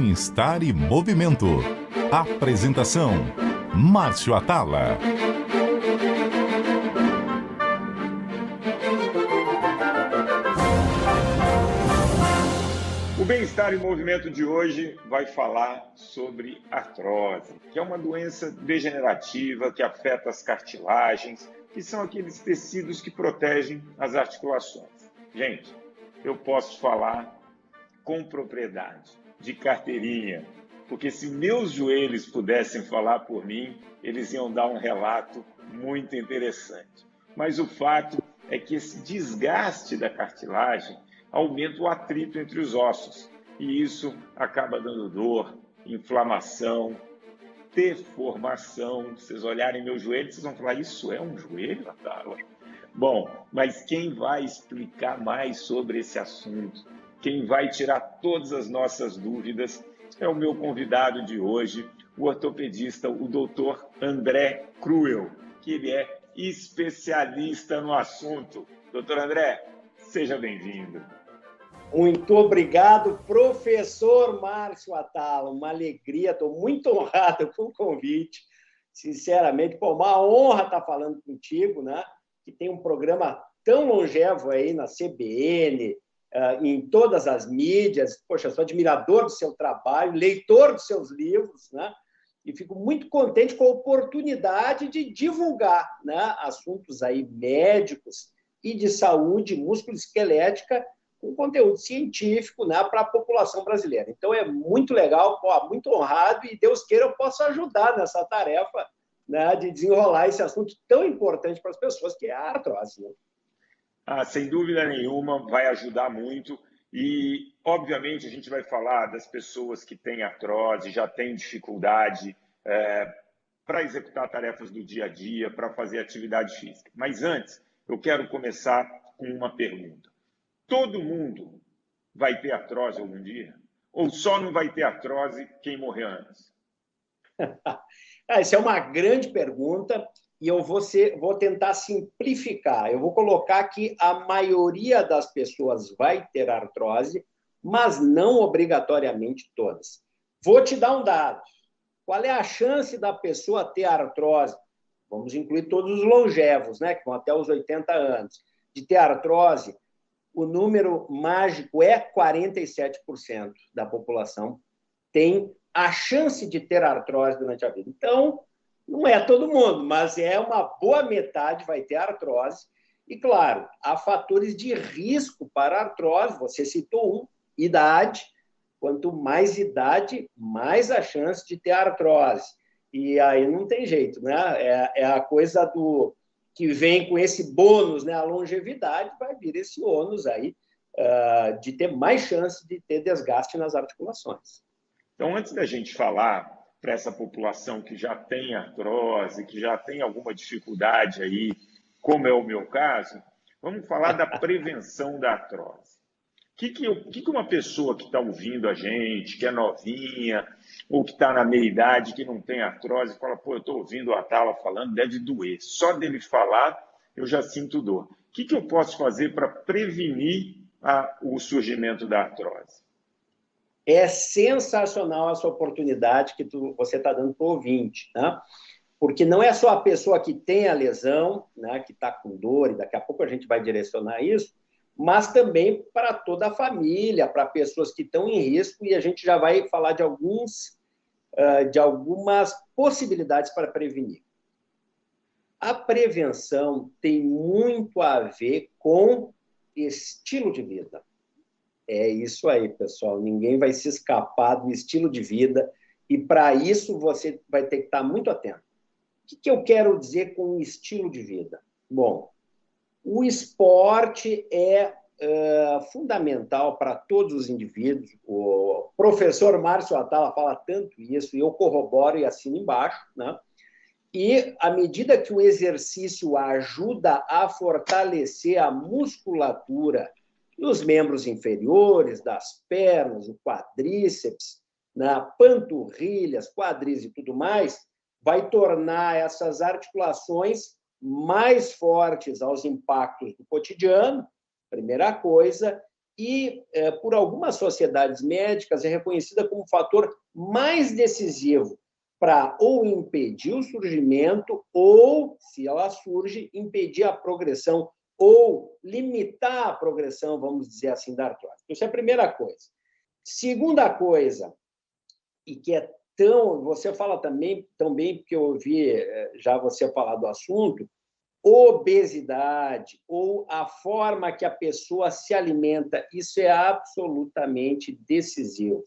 Bem-Estar e Movimento. Apresentação: Márcio Atala. O Bem-Estar e Movimento de hoje vai falar sobre artrose, que é uma doença degenerativa que afeta as cartilagens, que são aqueles tecidos que protegem as articulações. Gente, eu posso falar com propriedade, de carteirinha, porque se meus joelhos pudessem falar por mim, eles iam dar um relato muito interessante. Mas o fato é que esse desgaste da cartilagem aumenta o atrito entre os ossos, e isso acaba dando dor, inflamação, deformação. Se vocês olharem meu joelho, vocês vão falar, isso é um joelho, Atala? Bom, mas quem vai explicar mais sobre esse assunto, quem vai tirar todas as nossas dúvidas, é o meu convidado de hoje, o ortopedista, o Dr. André Cruel, que ele é especialista no assunto. Dr. André, seja bem-vindo. Muito obrigado, professor Márcio Atala. Uma alegria, estou muito honrado com o convite. Sinceramente, uma honra estar falando contigo, né? Que tem um programa tão longevo aí na CBN, em todas as mídias. Poxa, sou admirador do seu trabalho, leitor dos seus livros, né? E fico muito contente com a oportunidade de divulgar, né, assuntos aí médicos e de saúde musculoesquelética com conteúdo científico, né, para a população brasileira. Então, é muito legal, muito honrado, e Deus queira eu possa ajudar nessa tarefa, né, de desenrolar esse assunto tão importante para as pessoas, que é a artrose. Né? Sem dúvida nenhuma, vai ajudar muito. E, obviamente, a gente vai falar das pessoas que têm artrose, já têm dificuldade para executar tarefas do dia a dia, para fazer atividade física. Mas antes, eu quero começar com uma pergunta. Todo mundo vai ter artrose algum dia? Ou só não vai ter artrose quem morrer antes? Essa é uma grande pergunta e eu vou tentar simplificar. Eu vou colocar que a maioria das pessoas vai ter artrose, mas não obrigatoriamente todas. Vou te dar um dado. Qual é a chance da pessoa ter artrose? Vamos incluir todos os longevos, né, que vão até os 80 anos, de ter artrose. O número mágico é 47% da população tem a chance de ter artrose durante a vida. Então, não é todo mundo, mas é uma boa metade vai ter artrose. E, claro, há fatores de risco para artrose. Você citou um, idade. Quanto mais idade, mais a chance de ter artrose. E aí não tem jeito, né? É a coisa do que vem com esse bônus, né? A longevidade, vai vir esse ônus aí de ter mais chance de ter desgaste nas articulações. Então, antes da gente falar para essa população que já tem artrose, que já tem alguma dificuldade aí, como é o meu caso, vamos falar da prevenção da artrose. O que uma pessoa que está ouvindo a gente, que é novinha, ou que está na meia-idade, que não tem artrose, fala, pô, eu estou ouvindo o Atala falando, deve doer. Só dele falar, eu já sinto dor. O que eu posso fazer para prevenir o surgimento da artrose? É sensacional essa oportunidade que você está dando para o ouvinte, né? Porque não é só a pessoa que tem a lesão, né, que está com dor, e daqui a pouco a gente vai direcionar isso, mas também para toda a família, para pessoas que estão em risco, e a gente já vai falar de algumas possibilidades para prevenir. A prevenção tem muito a ver com estilo de vida. É isso aí, pessoal. Ninguém vai se escapar do estilo de vida, e para isso você vai ter que estar muito atento. O que eu quero dizer com estilo de vida? Bom, o esporte é fundamental para todos os indivíduos. O professor Márcio Atala fala tanto isso, e eu corroboro e assino embaixo, né? E à medida que o exercício ajuda a fortalecer a musculatura dos membros inferiores, das pernas, o quadríceps, na panturrilhas, quadris e tudo mais, vai tornar essas articulações mais fortes aos impactos do cotidiano, primeira coisa, e, por algumas sociedades médicas, é reconhecida como o fator mais decisivo para ou impedir o surgimento ou, se ela surge, impedir a progressão ou limitar a progressão, vamos dizer assim, da artrose. Isso é a primeira coisa. Segunda coisa, e que é tão... Você fala também, porque eu ouvi já você falar do assunto, obesidade ou a forma que a pessoa se alimenta, isso é absolutamente decisivo.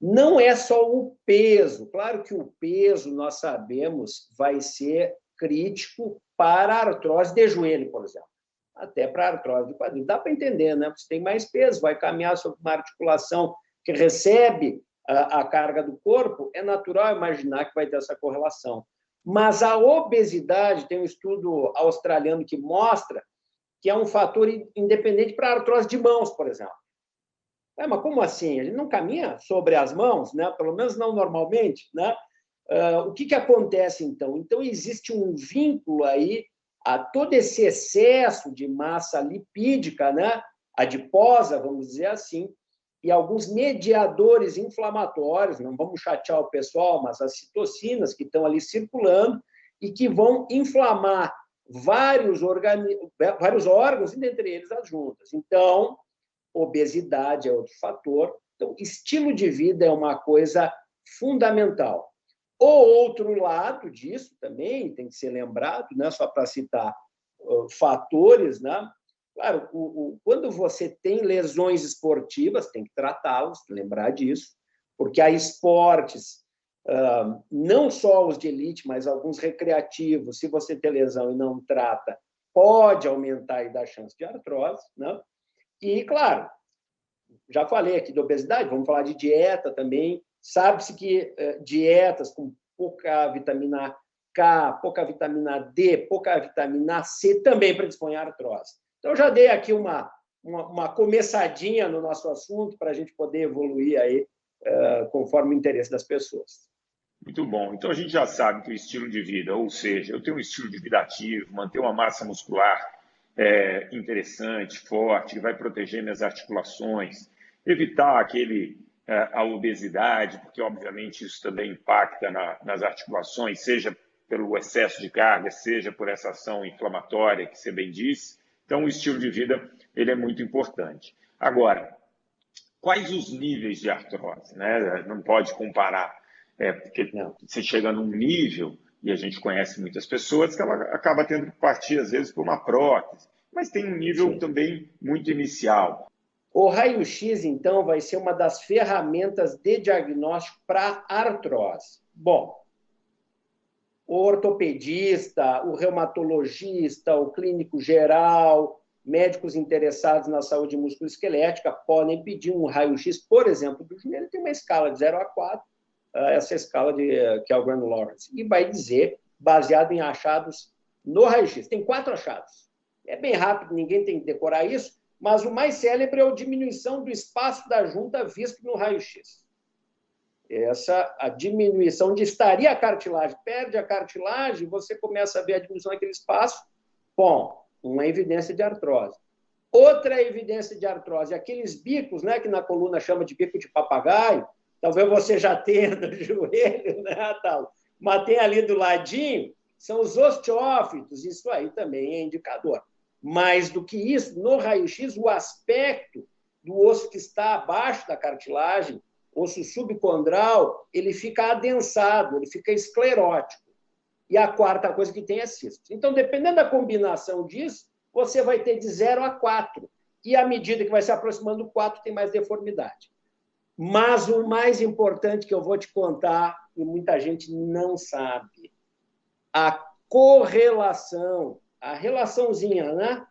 Não é só o peso. Claro que o peso, nós sabemos, vai ser crítico para a artrose de joelho, por exemplo. Até para a artrose de quadril. Dá para entender, né? Você tem mais peso, vai caminhar sobre uma articulação que recebe a carga do corpo, é natural imaginar que vai ter essa correlação. Mas a obesidade, tem um estudo australiano que mostra que é um fator independente para a artrose de mãos, por exemplo. Mas como assim? Ele não caminha sobre as mãos, né? Pelo menos não normalmente, né? O que acontece, então? Então, existe um vínculo aí a todo esse excesso de massa lipídica, né? Adiposa, vamos dizer assim, e alguns mediadores inflamatórios, não vamos chatear o pessoal, mas as citocinas que estão ali circulando e que vão inflamar vários órgãos, e dentre eles as juntas. Então, obesidade é outro fator. Então, estilo de vida é uma coisa fundamental. O outro lado disso também tem que ser lembrado, né, só para citar fatores, né? Claro, quando você tem lesões esportivas, tem que tratá-los, lembrar disso, porque há esportes, não só os de elite, mas alguns recreativos, se você tem lesão e não trata, pode aumentar e dar chance de artrose, né? E, claro, já falei aqui de obesidade, vamos falar de dieta também. Sabe-se que dietas com pouca vitamina K, pouca vitamina D, pouca vitamina C também predispõem à artrose. Então, já dei aqui uma começadinha no nosso assunto para a gente poder evoluir aí conforme o interesse das pessoas. Muito bom. Então, a gente já sabe que o estilo de vida, ou seja, eu tenho um estilo de vida ativo, manter uma massa muscular interessante, forte, que vai proteger minhas articulações, evitar a obesidade, porque, obviamente, isso também impacta nas articulações, seja pelo excesso de carga, seja por essa ação inflamatória, que você bem disse. Então, o estilo de vida ele é muito importante. Agora, quais os níveis de artrose? Né? Não pode comparar, porque você chega num nível, e a gente conhece muitas pessoas, que ela acaba tendo que partir, às vezes, por uma prótese, mas tem um nível também muito inicial. O raio-x, então, vai ser uma das ferramentas de diagnóstico para artrose. Bom, o ortopedista, o reumatologista, o clínico geral, médicos interessados na saúde musculoesquelética podem pedir um raio-x, por exemplo, do joelho, tem uma escala de 0 a 4, essa escala que é o Grand Lawrence, e vai dizer, baseado em achados no raio-x. Tem 4 achados. É bem rápido, ninguém tem que decorar isso, mas o mais célebre é a diminuição do espaço da junta visto no raio-x. A diminuição de estaria a cartilagem, perde a cartilagem, você começa a ver a diminuição daquele espaço, bom, uma evidência de artrose. Outra evidência de artrose, aqueles bicos, né, que na coluna chama de bico de papagaio, talvez você já tenha no joelho, né, tal, mas tem ali do ladinho, são os osteófitos, isso aí também é indicador. Mais do que isso, no raio-x, o aspecto do osso que está abaixo da cartilagem, osso subcondral, ele fica adensado, ele fica esclerótico. E a quarta coisa que tem é cistos. Então, dependendo da combinação disso, você vai ter de 0 a 4. E à medida que vai se aproximando do 4, tem mais deformidade. Mas o mais importante que eu vou te contar, e muita gente não sabe, a correlação, a relaçãozinha, né,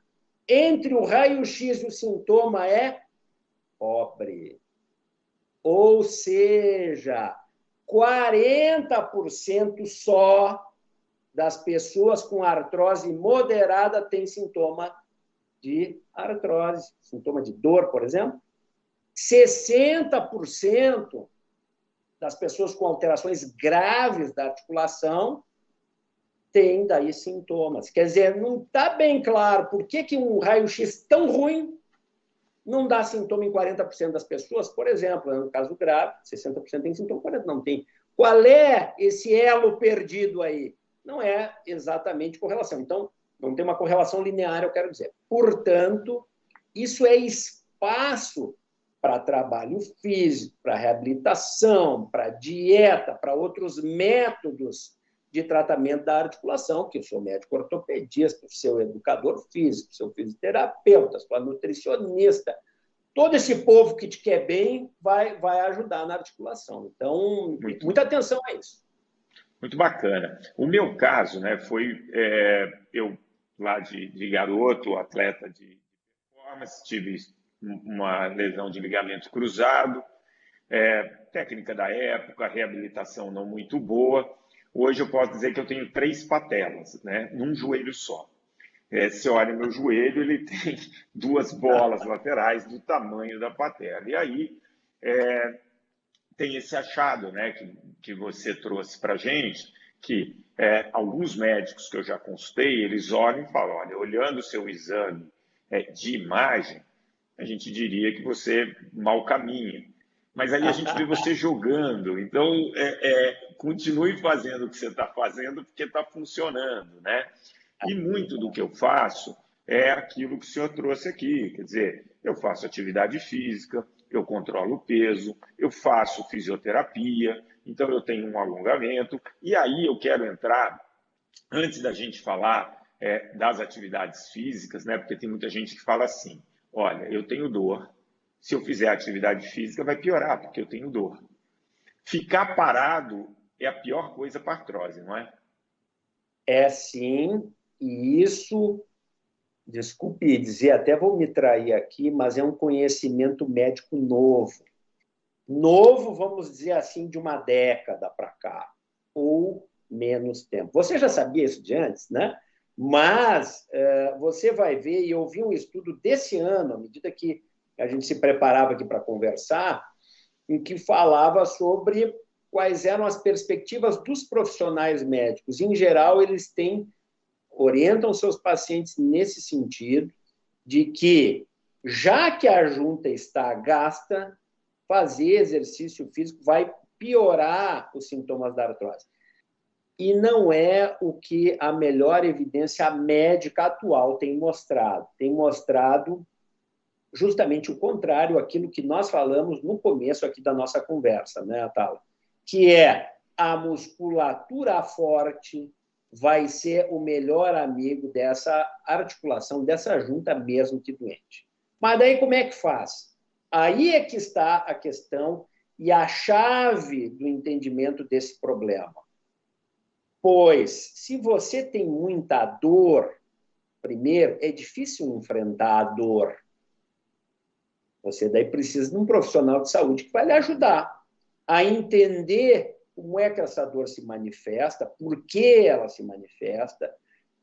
entre o raio-x e o sintoma é pobre. Ou seja, 40% só das pessoas com artrose moderada têm sintoma de artrose, sintoma de dor, por exemplo. 60% das pessoas com alterações graves da articulação têm daí sintomas. Quer dizer, não está bem claro por que um raio-x tão ruim Não dá sintoma em 40% das pessoas, por exemplo, no caso grave, 60% tem sintoma, 40% não tem. Qual é esse elo perdido aí? Não é exatamente correlação. Então, não tem uma correlação linear, eu quero dizer. Portanto, isso é espaço para trabalho físico, para reabilitação, para dieta, para outros métodos de tratamento da articulação, que o seu médico ortopedista, o seu educador físico, o seu fisioterapeuta, a sua nutricionista, todo esse povo que te quer bem vai ajudar na articulação. Então, muita atenção a isso. Muito bacana. O meu caso, né, foi eu lá de garoto, atleta de performance, tive uma lesão de ligamento cruzado, técnica da época, reabilitação não muito boa. Hoje eu posso dizer que eu tenho 3 patelas, né, num joelho só. Você olha meu joelho, ele tem 2 bolas laterais do tamanho da patela. E aí tem esse achado, né, que você trouxe para a gente, que alguns médicos que eu já consultei, eles olham e falam, olha, olhando o seu exame de imagem, a gente diria que você mal caminha. Mas aí a gente vê você jogando. Então, continue fazendo o que você está fazendo, porque está funcionando, né? E muito do que eu faço é aquilo que o senhor trouxe aqui. Quer dizer, eu faço atividade física, eu controlo o peso, eu faço fisioterapia, então eu tenho um alongamento. E aí eu quero entrar, antes da gente falar das atividades físicas, né? Porque tem muita gente que fala assim, olha, eu tenho dor, se eu fizer atividade física vai piorar, porque eu tenho dor. Ficar parado é a pior coisa para artrose, não é? É sim, e isso, desculpe dizer, até vou me trair aqui, mas é um conhecimento médico novo. Novo, vamos dizer assim, de uma década para cá, ou menos tempo. Você já sabia isso de antes, né? Mas você vai ver, e eu vi um estudo desse ano, à medida que a gente se preparava aqui para conversar, em que falava sobre quais eram as perspectivas dos profissionais médicos. Em geral, eles orientam seus pacientes nesse sentido, de que, já que a junta está gasta, fazer exercício físico vai piorar os sintomas da artrose. E não é o que a melhor evidência médica atual tem mostrado. Tem mostrado justamente o contrário, aquilo que nós falamos no começo aqui da nossa conversa, né, Atala? Que é a musculatura forte vai ser o melhor amigo dessa articulação, dessa junta mesmo que doente. Mas daí como é que faz? Aí é que está a questão e a chave do entendimento desse problema. Pois, se você tem muita dor, primeiro, é difícil enfrentar a dor. Você daí precisa de um profissional de saúde que vai lhe ajudar a entender como é que essa dor se manifesta, por que ela se manifesta,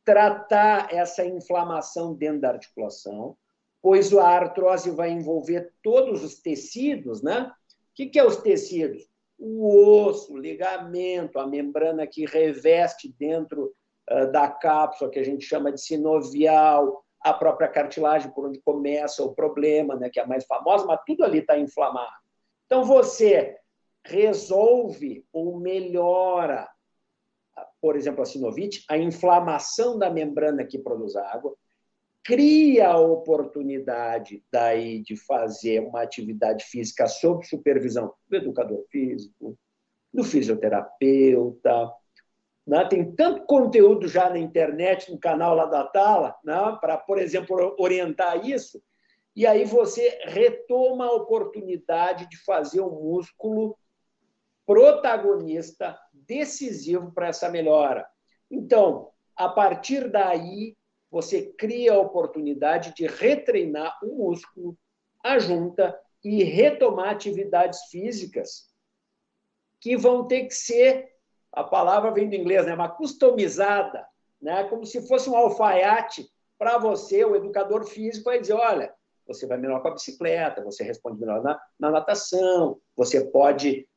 tratar essa inflamação dentro da articulação, pois a artrose vai envolver todos os tecidos, né? O que é os tecidos? O osso, o ligamento, a membrana que reveste dentro da cápsula, que a gente chama de sinovial, a própria cartilagem, por onde começa o problema, né, que é a mais famosa, mas tudo ali está inflamado. Então, você resolve ou melhora, por exemplo, a sinovite, a inflamação da membrana que produz água, cria a oportunidade daí de fazer uma atividade física sob supervisão do educador físico, do fisioterapeuta, né? Tem tanto conteúdo já na internet, no canal lá da Tala, né? Para, por exemplo, orientar isso, e aí você retoma a oportunidade de fazer o músculo protagonista, decisivo para essa melhora. Então, a partir daí, você cria a oportunidade de retreinar o músculo, a junta, e retomar atividades físicas que vão ter que ser, a palavra vem do inglês, né, uma customizada, né, como se fosse um alfaiate para você, o educador físico vai dizer, olha, você vai melhor com a bicicleta, você responde melhor na natação, você pode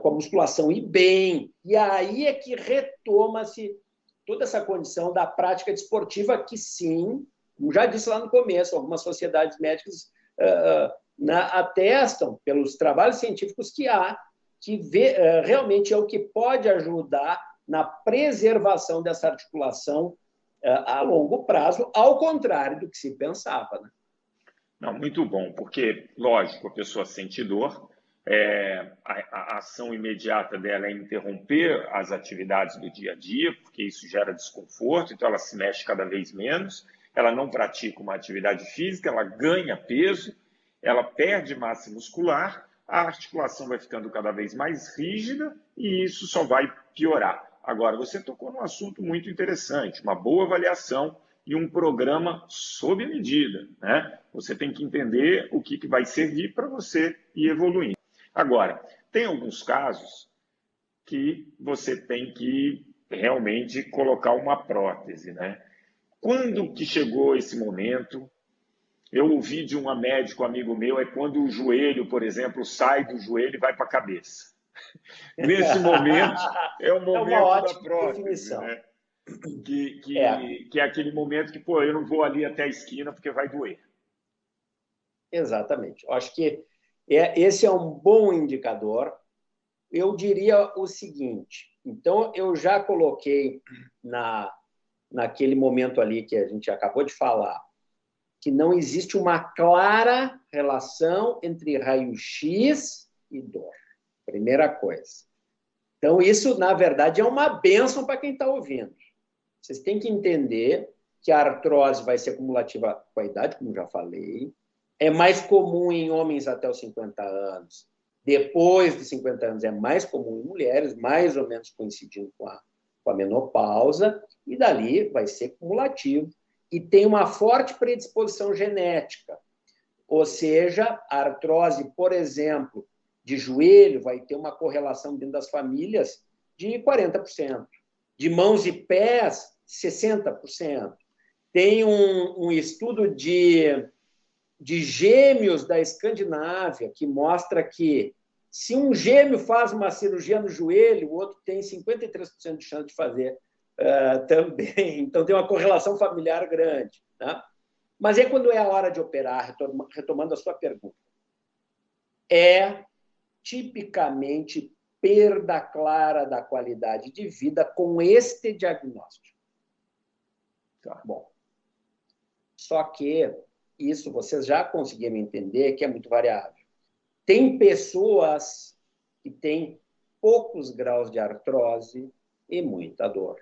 com a musculação ir bem, e aí é que retoma-se toda essa condição da prática desportiva que, sim, Como já disse lá no começo, algumas sociedades médicas atestam, pelos trabalhos científicos que há, que realmente é o que pode ajudar na preservação dessa articulação a longo prazo, ao contrário do que se pensava, né? Não, muito bom, porque, lógico, a pessoa sente dor, a ação imediata dela é interromper as atividades do dia a dia, porque isso gera desconforto, então ela se mexe cada vez menos, ela não pratica uma atividade física, ela ganha peso, ela perde massa muscular, a articulação vai ficando cada vez mais rígida e isso só vai piorar. Agora, você tocou num assunto muito interessante, uma boa avaliação e um programa sob medida, né? Você tem que entender o que vai servir para você ir evoluindo. Agora, tem alguns casos que você tem que realmente colocar uma prótese, né? Quando que chegou esse momento? Eu ouvi de um médico amigo meu, é quando o joelho, por exemplo, sai do joelho e vai para a cabeça. Nesse momento, é o momento da prótese, definição. né? Que é aquele momento que, pô, eu não vou ali até a esquina porque vai doer. Exatamente. Eu acho que esse é um bom indicador. Eu diria o seguinte, então eu já coloquei naquele momento ali que a gente acabou de falar, que não existe uma clara relação entre raio-x e dor. Primeira coisa. Então, isso, na verdade, é uma bênção para quem está ouvindo. Vocês têm que entender que a artrose vai ser cumulativa com a idade, como já falei. É mais comum em homens até os 50 anos. Depois de 50 anos é mais comum em mulheres, mais ou menos coincidindo com a menopausa. E dali vai ser cumulativo. E tem uma forte predisposição genética. Ou seja, a artrose, por exemplo, de joelho vai ter uma correlação dentro das famílias de 40%. De mãos e pés, 60%. Tem um estudo de gêmeos da Escandinávia que mostra que se um gêmeo faz uma cirurgia no joelho, o outro tem 53% de chance de fazer também. Então, tem uma correlação familiar grande, né? Mas quando é a hora de operar, retomando a sua pergunta, é tipicamente perda clara da qualidade de vida com este diagnóstico. Tá bom. Só que isso vocês já conseguiram entender que é muito variável. Tem pessoas que têm poucos graus de artrose e muita dor.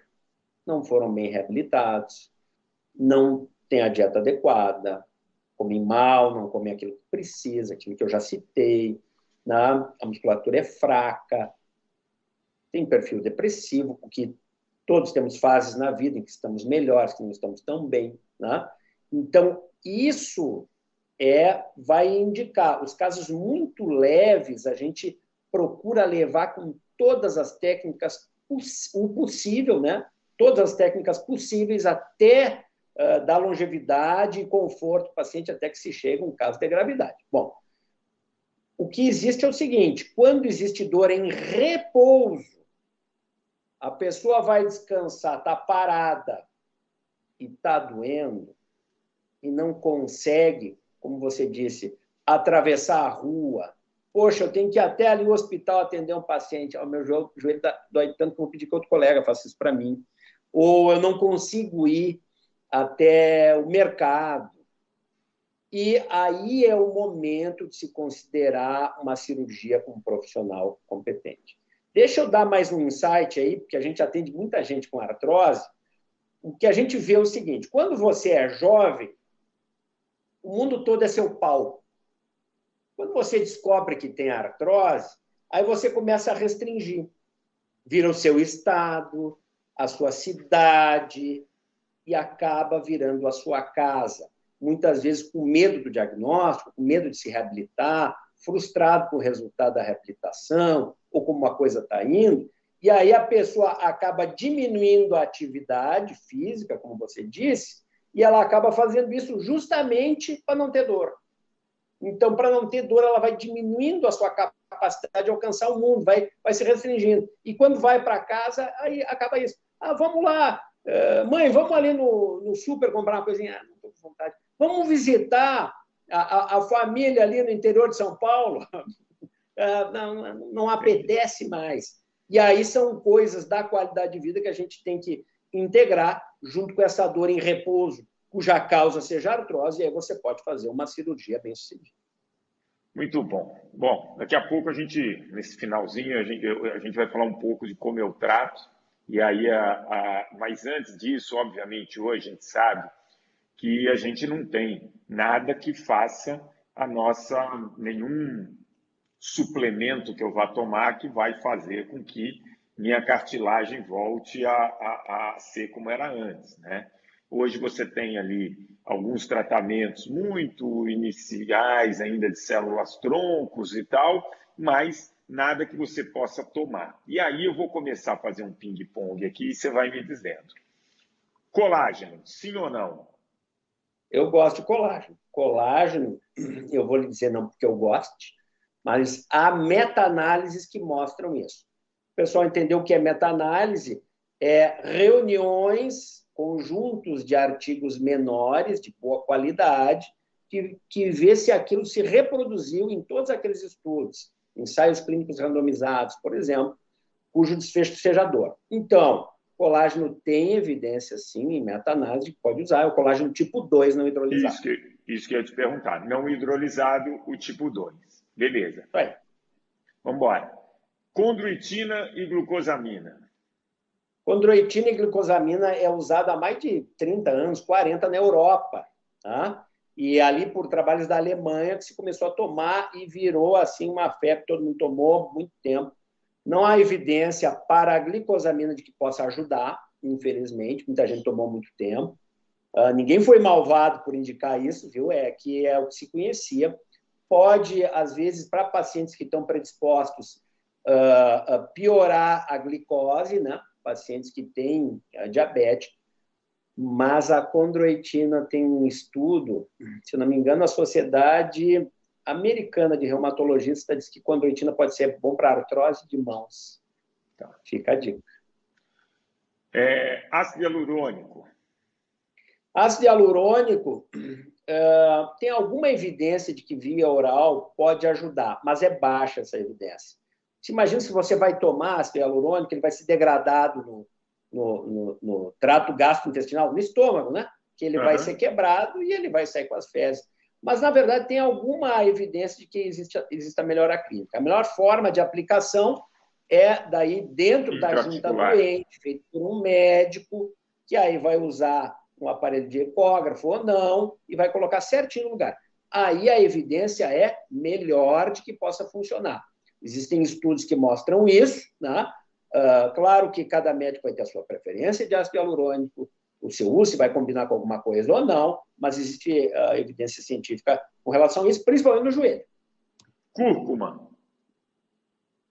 Não foram bem reabilitados, não têm a dieta adequada, comem mal, não comem aquilo que precisa, aquilo que eu já citei, né? A musculatura é fraca, tem perfil depressivo, porque todos temos fases na vida em que estamos melhores, que não estamos tão bem, né? Então, isso vai indicar. Os casos muito leves, a gente procura levar com todas as técnicas possível, né? Todas as técnicas possíveis até dar longevidade e conforto ao paciente até que se chegue a um caso de gravidade. Bom, o que existe é o seguinte, quando existe dor em repouso, a pessoa vai descansar, está parada e está doendo e não consegue, como você disse, atravessar a rua. Poxa, eu tenho que ir até ali no hospital atender um paciente. O meu joelho dói tanto que eu vou pedir que outro colega faça isso para mim. Ou eu não consigo ir até o mercado. E aí é o momento de se considerar uma cirurgia com um profissional competente. Deixa eu dar mais um insight aí, porque a gente atende muita gente com artrose. O que a gente vê é o seguinte, quando você é jovem, o mundo todo é seu palco. Quando você descobre que tem artrose, aí você começa a restringir. Vira o seu estado, a sua cidade, e acaba virando a sua casa. Muitas vezes com medo do diagnóstico, com medo de se reabilitar, frustrado com o resultado da reabilitação, ou como uma coisa está indo, e aí a pessoa acaba diminuindo a atividade física, como você disse, e ela acaba fazendo isso justamente para não ter dor. Então, para não ter dor, ela vai diminuindo a sua capacidade de alcançar o mundo, vai se restringindo. E quando vai para casa, aí acaba isso. Vamos lá, mãe, vamos ali no super comprar uma coisinha. Não estou vontade. Vamos visitar a família ali no interior de São Paulo? Não apetece mais. E aí são coisas da qualidade de vida que a gente tem que integrar junto com essa dor em repouso, cuja causa seja artrose, e aí você pode fazer uma cirurgia bem-sucedida. Muito bom. Bom, daqui a pouco nesse finalzinho, a gente vai falar um pouco de como eu trato, e aí, mas antes disso, obviamente, hoje a gente sabe que a gente não tem nada que faça nenhum suplemento que eu vá tomar que vai fazer com que minha cartilagem volte a ser como era antes, né? Hoje você tem ali alguns tratamentos muito iniciais ainda de células-troncos e tal, mas nada que você possa tomar. E aí eu vou começar a fazer um ping-pong aqui e você vai me dizendo. Colágeno, sim ou não? Eu gosto de colágeno. Colágeno, eu vou lhe dizer não porque eu gosto, mas há meta-análises que mostram isso. O pessoal entendeu o que é meta-análise? É reuniões, conjuntos de artigos menores, de boa qualidade, que vê se aquilo se reproduziu em todos aqueles estudos, ensaios clínicos randomizados, por exemplo, cujo desfecho seja dor. Então, colágeno tem evidência, sim, em meta-análise, que pode usar, é o colágeno tipo 2 não hidrolisado. Isso que eu ia te perguntar. Não hidrolisado, o tipo 2. Beleza. Vai. Vamos embora. Condroitina e glucosamina. Condroitina e glucosamina é usada há mais de 30 anos, 40 na Europa. Tá? E ali, por trabalhos da Alemanha, que se começou a tomar e virou assim uma febre, todo mundo tomou há muito tempo. Não há evidência para a glicosamina de que possa ajudar, infelizmente, muita gente tomou há muito tempo. Ninguém foi malvado por indicar isso, viu? É que é o que se conhecia. Pode, às vezes, para pacientes que estão predispostos, piorar a glicose, né? Pacientes que têm diabetes, mas a condroitina tem um estudo, se eu não me engano, a Sociedade Americana de Reumatologista diz que condroitina pode ser bom para artrose de mãos. Então, fica a dica. Ácido hialurônico. Ácido hialurônico tem alguma evidência de que via oral pode ajudar, mas é baixa essa evidência. Você imagina se você vai tomar ácido hialurônico, ele vai se degradado no trato gastrointestinal, no estômago, né? Que ele vai ser quebrado e ele vai sair com as fezes. Mas, na verdade, tem alguma evidência de que existe a melhora clínica. A melhor forma de aplicação é daí dentro da junta doente, feito por um médico, que aí vai usar um aparelho de ecógrafo ou não, e vai colocar certinho no lugar. Aí a evidência é melhor de que possa funcionar. Existem estudos que mostram isso, né? Claro que cada médico vai ter a sua preferência de ácido hialurônico, o seu uso, se vai combinar com alguma coisa ou não, mas existe evidência científica com relação a isso, principalmente no joelho. Cúrcuma.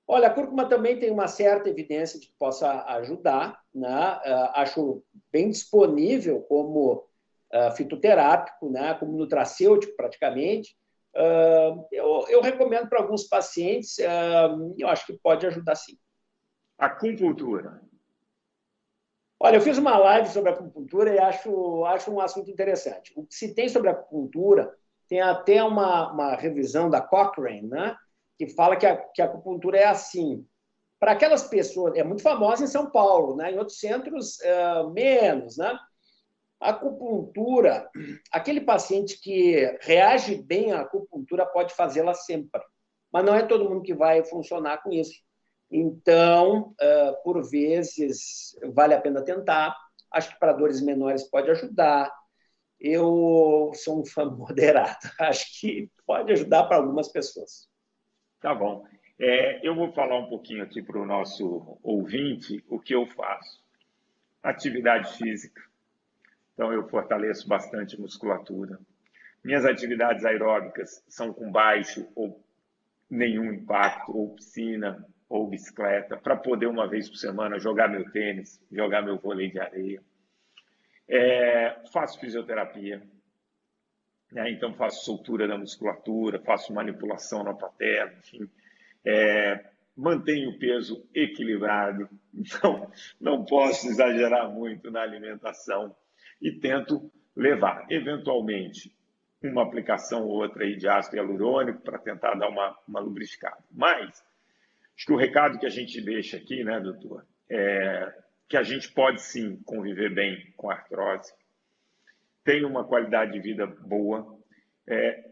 Olha, a cúrcuma também tem uma certa evidência de que possa ajudar, né? Acho bem disponível como fitoterápico, né? Como nutracêutico praticamente. Eu recomendo para alguns pacientes, eu acho que pode ajudar sim. Acupuntura. Olha, eu fiz uma live sobre acupuntura e acho um assunto interessante. O que se tem sobre acupuntura, tem até uma revisão da Cochrane, né? Que fala que a acupuntura é assim. Para aquelas pessoas, é muito famosa em São Paulo, né? Em outros centros, menos, né? A acupuntura, aquele paciente que reage bem à acupuntura pode fazê-la sempre, mas não é todo mundo que vai funcionar com isso. Então, por vezes, vale a pena tentar. Acho que para dores menores pode ajudar. Eu sou um fã moderado. Acho que pode ajudar para algumas pessoas. Tá bom. Eu vou falar um pouquinho aqui para o nosso ouvinte o que eu faço. Atividade física. Então, eu fortaleço bastante a musculatura. Minhas atividades aeróbicas são com baixo ou nenhum impacto, ou piscina, ou bicicleta, para poder, uma vez por semana, jogar meu tênis, jogar meu vôlei de areia. Faço fisioterapia, né? Então faço soltura da musculatura, faço manipulação na patela, enfim. Mantenho o peso equilibrado, então não posso exagerar muito na alimentação e tento levar, eventualmente, uma aplicação ou outra aí de ácido hialurônico para tentar dar uma lubrificada. Mas, acho que o recado que a gente deixa aqui, né, doutor, é que a gente pode sim conviver bem com a artrose, tem uma qualidade de vida boa,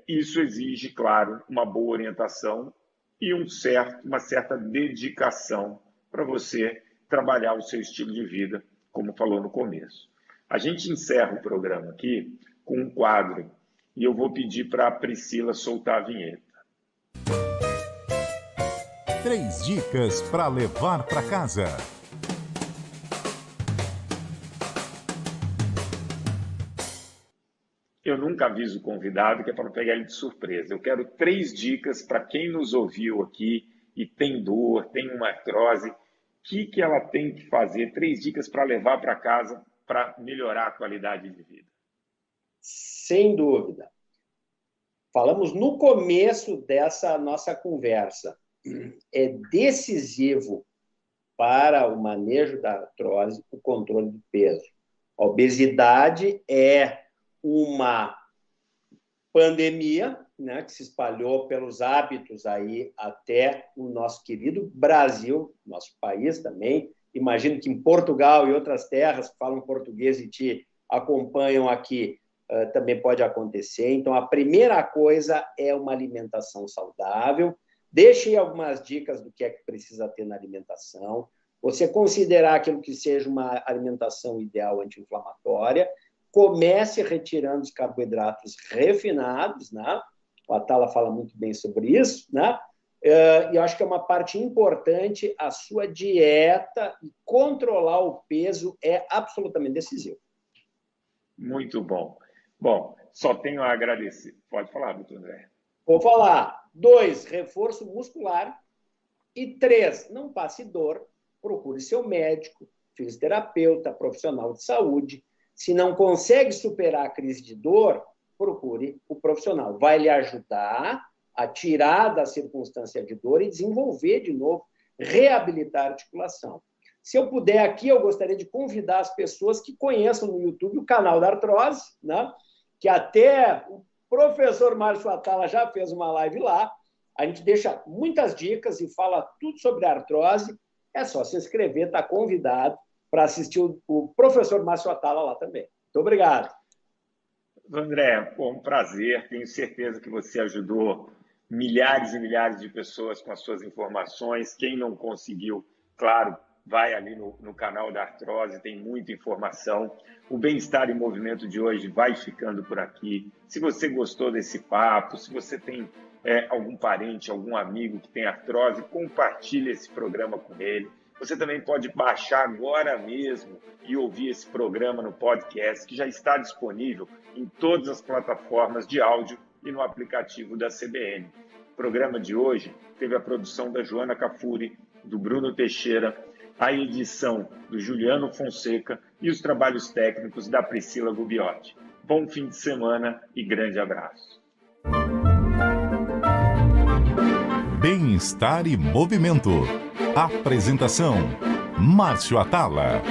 isso exige, claro, uma boa orientação e uma certa dedicação para você trabalhar o seu estilo de vida, como falou no começo. A gente encerra o programa aqui com um quadro e eu vou pedir para a Priscila soltar a vinheta. 3 dicas para levar para casa. Eu nunca aviso o convidado, que é para pegar ele de surpresa. Eu quero 3 dicas para quem nos ouviu aqui e tem dor, tem uma artrose, o que ela tem que fazer? 3 dicas para levar para casa para melhorar a qualidade de vida. Sem dúvida. Falamos no começo dessa nossa conversa. É decisivo para o manejo da artrose o controle do peso. A obesidade é uma pandemia, né, que se espalhou pelos hábitos aí até o nosso querido Brasil, nosso país também. Imagino que em Portugal e outras terras que falam português e te acompanham aqui, também pode acontecer. Então, a primeira coisa é uma alimentação saudável. Deixe algumas dicas do que é que precisa ter na alimentação. Você considerar aquilo que seja uma alimentação ideal anti-inflamatória. Comece retirando os carboidratos refinados, né? O Atala fala muito bem sobre isso, né? E eu acho que é uma parte importante a sua dieta e controlar o peso é absolutamente decisivo. Muito bom. Bom, só tenho a agradecer. Pode falar, doutor André. Vou falar. 2, reforço muscular. E 3, não passe dor. Procure seu médico, fisioterapeuta, profissional de saúde. Se não consegue superar a crise de dor, procure o profissional. Vai lhe ajudar a tirar da circunstância de dor e desenvolver de novo, reabilitar a articulação. Se eu puder aqui, eu gostaria de convidar as pessoas que conheçam no YouTube o canal da artrose, né? Que até o professor Márcio Atala já fez uma live lá. A gente deixa muitas dicas e fala tudo sobre artrose. É só se inscrever, está convidado para assistir o professor Márcio Atala lá também. Muito obrigado. André, um prazer. Tenho certeza que você ajudou milhares e milhares de pessoas com as suas informações. Quem não conseguiu, claro, vai ali no canal da Artrose, tem muita informação. O Bem-Estar em Movimento de hoje vai ficando por aqui. Se você gostou desse papo, se você tem algum parente, algum amigo que tem artrose, compartilhe esse programa com ele. Você também pode baixar agora mesmo e ouvir esse programa no podcast, que já está disponível em todas as plataformas de áudio e no aplicativo da CBN. O programa de hoje teve a produção da Joana Cafuri, do Bruno Teixeira, a edição do Juliano Fonseca e os trabalhos técnicos da Priscila Gubiotti. Bom fim de semana e grande abraço. Bem-Estar e Movimento. Apresentação: Márcio Atala.